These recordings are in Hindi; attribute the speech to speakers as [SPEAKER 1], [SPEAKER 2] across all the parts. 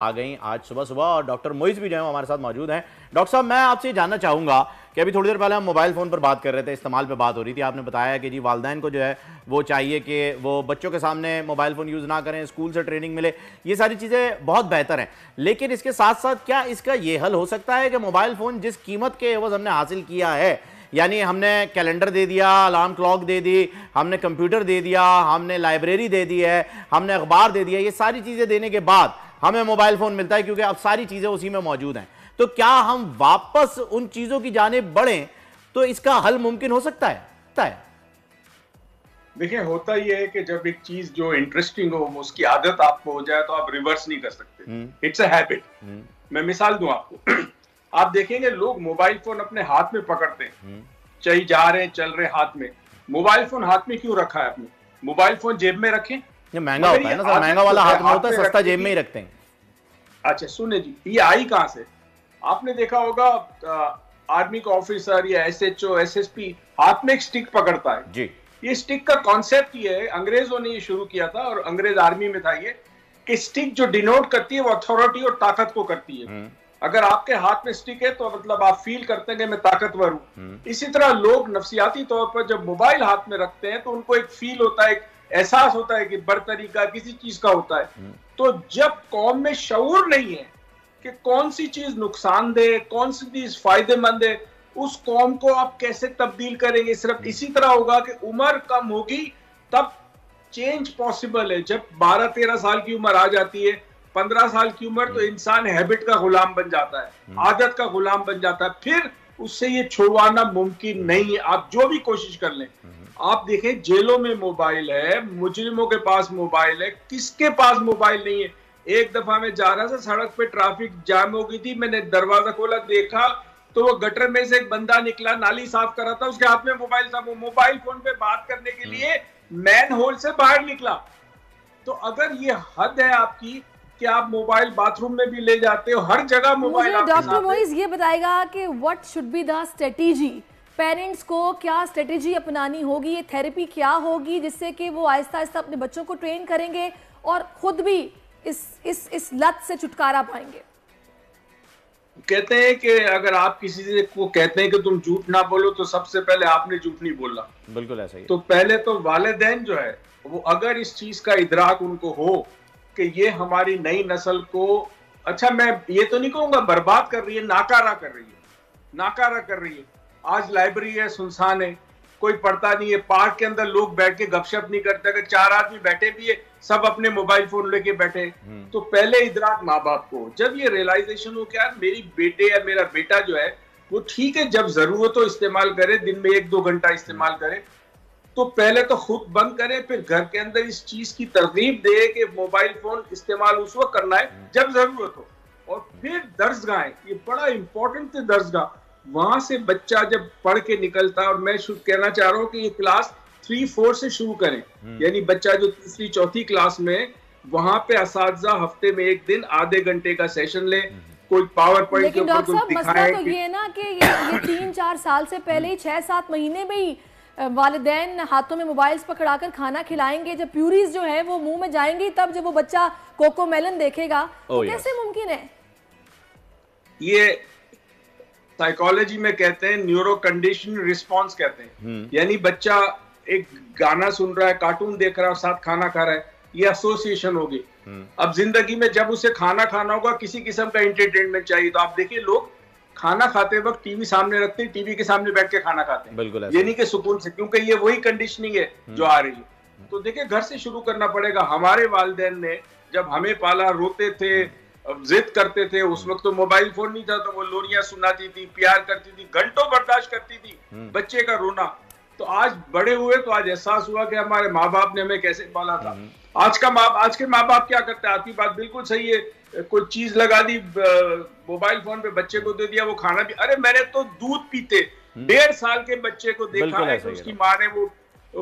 [SPEAKER 1] आ गई आज सुबह सुबह और डॉक्टर मोइज भी जो है हमारे साथ मौजूद हैं। डॉक्टर साहब, मैं आपसे जानना चाहूँगा कि अभी थोड़ी देर पहले हम मोबाइल फ़ोन पर बात कर रहे थे, इस्तेमाल पे बात हो रही थी। आपने बताया कि जी वालिदैन को जो है वो चाहिए कि वो बच्चों के सामने मोबाइल फ़ोन यूज़ ना करें, स्कूल से ट्रेनिंग मिले, ये सारी चीज़ें बहुत बेहतर हैं। लेकिन इसके साथ साथ क्या इसका ये हल हो सकता है कि मोबाइल फ़ोन जिस कीमत के एवज़ हमने हासिल किया है, यानी हमने कैलेंडर दे दिया, अलार्म क्लॉक दे दी, हमने कंप्यूटर दे दिया, हमने लाइब्रेरी दे दी है, हमने अखबार दे दिया, ये सारी चीज़ें देने के बाद हमें मोबाइल फ़ोन मिलता है क्योंकि अब सारी चीज़ें उसी में मौजूद हैं, तो क्या हम वापस उन चीज़ों की जानिब बढ़ें तो इसका हल मुमकिन हो सकता है?
[SPEAKER 2] देखिए, होता ये है कि जब एक चीज जो इंटरेस्टिंग हो उसकी आदत आपको हो जाए तो आप रिवर्स नहीं कर सकते। It's a habit. मैं मिसाल दूं आपको आप देखेंगे लोग मोबाइल फोन अपने हाथ में पकड़ते हैं, चाहे जा रहे हैं चल रहे हाथ में, मोबाइल फोन हाथ में क्यों रखा है आपने? मोबाइल फोन जेब में रखें।
[SPEAKER 1] ये महंगा होता है ना सर, महंगा वाला हाथ में होता है, सस्ता जेब में ही रखते हैं।
[SPEAKER 2] अच्छा सुने जी, ये आई कहां से? आपने देखा होगा आर्मी का ऑफिसर या एसएचओ एसएसपी हाथ में एक स्टिक पकड़ता है
[SPEAKER 1] जी।
[SPEAKER 2] ये स्टिक का कॉन्सेप्ट ये है, अंग्रेजों ने ये शुरू किया था और अंग्रेज आर्मी में था ये, कि स्टिक जो डिनोट करती है वो अथॉरिटी और ताकत को करती है। अगर आपके हाथ में स्टिक है तो मतलब आप फील करते हैं कि मैं ताकतवर हूं। इसी तरह लोग नफसियाती तौर पर जब मोबाइल हाथ में रखते हैं तो उनको एक फील होता है, एक एहसास होता है कि बर्तरी का किसी चीज का होता है। तो जब कौम में शऊर नहीं है कि कौन सी चीज नुकसानदेह, कौन सी चीज फायदेमंद है, उस कौम को आप कैसे तब्दील करेंगे? सिर्फ इसी तरह होगा कि उम्र कम होगी तब चेंज पॉसिबल है। जब 12-13 साल की उम्र आ जाती है, 15 साल की उम्र, तो इंसान हैबिट का गुलाम बन जाता है, आदत का गुलाम बन जाता है, फिर उससे ये छुड़वाना मुमकिन नहीं है, आप जो भी कोशिश कर लें। आप देखें जेलों में मोबाइल है, मुजरिमों के पास मोबाइल है, किसके पास मोबाइल नहीं है? एक दफा मैं जा रहा था, सड़क पे ट्रैफिक जाम हो गई थी, मैंने दरवाजा खोला, देखा तो वो गटर में से एक बंदा निकला, नाली साफ कर रहा था, उसके हाथ में मोबाइल था, वो मोबाइल फोन पे बात करने के लिए मैन होल से बाहर निकला। तो अगर ये हद है आपकी कि आप मोबाइल बाथरूम में भी ले जाते हो, हर जगह मोबाइल आपके साथ है।
[SPEAKER 3] डॉक्टर मोइज ये बताएगा कि what should be the strategy, parents को क्या स्ट्रेटेजी अपनानी होगी, ये थेरेपी क्या होगी जिससे कि वो आहिस्ता आहिस्ता अपने बच्चों को ट्रेन करेंगे और खुद भी इस लत से छुटकारा पाएंगे?
[SPEAKER 2] कहते हैं कि अगर आप किसी से को कहते हैं कि तुम झूठ ना बोलो तो सबसे पहले आपने झूठ नहीं बोला।
[SPEAKER 1] बिल्कुल ऐसा ही।
[SPEAKER 2] तो पहले तो वालिदैन जो है वो अगर इस चीज का इदराक उनको हो कि ये हमारी नई नस्ल को, अच्छा मैं ये तो नहीं कहूंगा बर्बाद कर रही है, नाकारा कर रही है, नाकारा कर रही है। आज लाइब्रेरी है, सुनसान है, कोई पढ़ता नहीं है, पार्क के अंदर लोग बैठ के गपशप नहीं करते, अगर 4 आदमी बैठे भी है सब अपने मोबाइल फोन लेके बैठे। तो पहले इदराक माँ बाप को, जब ये रियलाइजेशन हो कि यार मेरी बेटे या मेरा बेटा जो है वो ठीक है, जब जरूरत हो इस्तेमाल करे, दिन में 1-2 घंटा इस्तेमाल करे, तो पहले तो खुद बंद करे, फिर घर के अंदर इस चीज की तरगीब दे कि मोबाइल फोन इस्तेमाल उस वक्त करना है जब जरूरत हो। और फिर दर्सगाहें, ये बड़ा इंपॉर्टेंट है, दर्सगाह, वहां से बच्चा जब पढ़ के निकलता है, और मैं कहना चाह रहा हूँ कि ये क्लास 3-4 से शुरू करें, यानी बच्चा जो 3री-4थी क्लास में, वहां पे असातिज़ा हफ्ते में 1 दिन आधे घंटे का सेशन ले, कोई पावर पॉइंट के ऊपर कुछ दिखाए।
[SPEAKER 3] मसला तो ये ना कि ये 3-4 साल से पहले ही 6-7 महीने में ही वालिदैन हाथों में मोबाइल्स पकड़ाकर खाना खिलाएंगे, जब प्यूरीज जो है वो मुंह में जाएंगी तब जब वो बच्चा कोको मेलन देखेगा, तो कैसे मुमकिन है?
[SPEAKER 2] ये साइकोलॉजी में कहते हैं न्यूरो कंडीशन रिस्पॉन्स कहते हैं, यानी बच्चा एक गाना सुन रहा है, कार्टून देख रहा है, साथ खाना खा रहा है, ये एसोसिएशन होगी। अब जिंदगी में जब उसे खाना खाना होगा, किसी किस्म का एंटरटेनमेंट चाहिए, तो आप देखिए लोग खाना खाते वक्त टीवी सामने रखते हैं, टीवी के सामने बैठ के खाना खाते हैं,
[SPEAKER 1] बिल्कुल
[SPEAKER 2] ये नहीं कि सुकून से, क्योंकि ये वही कंडीशनिंग है जो आ रही है। तो देखिए घर से शुरू करना पड़ेगा। हमारे वालिदैन ने जब हमें पाला, रोते थे, जिद करते थे, उस वक्त तो मोबाइल फोन नहीं था, तो वो लोरियां सुनाती थी, प्यार करती थी, घंटों बर्दाश्त करती थी बच्चे का रोना। तो आज बड़े हुए तो आज एहसास हुआ कि हमारे माँ बाप ने हमें कैसे पाला था। आज के माँ बाप क्या करते हैं? आपकी बात बिल्कुल सही है, कोई चीज लगा दी मोबाइल फोन पे, बच्चे को दे दिया, वो खाना भी, अरे मैंने तो दूध पीते 1.5 साल के बच्चे को देखा है कि उसकी माँ ने वो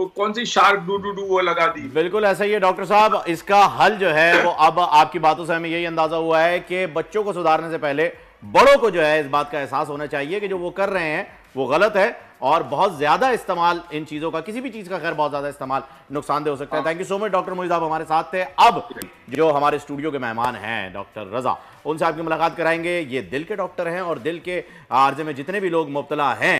[SPEAKER 2] कौन सी शार्क डू वो लगा दी।
[SPEAKER 1] बिल्कुल ऐसा ही है डॉक्टर साहब। इसका हल जो है वो अब आपकी बातों से हमें यही अंदाजा हुआ है कि बच्चों को सुधारने से पहले बड़ों को जो है इस बात का एहसास होना चाहिए कि जो वो कर रहे हैं वो गलत है और बहुत ज्यादा इस्तेमाल इन चीजों का, किसी भी चीज का खैर बहुत ज्यादा इस्तेमाल नुकसानदेह हो सकता है। Thank you so much doctor Moiz, आप हमारे साथ थे। अब जो हमारे स्टूडियो के मेहमान हैं डॉक्टर रजा, उनसे आपकी मुलाकात कराएंगे। ये दिल के डॉक्टर हैं और दिल के आर्जे में जितने भी लोग मुब्तला हैं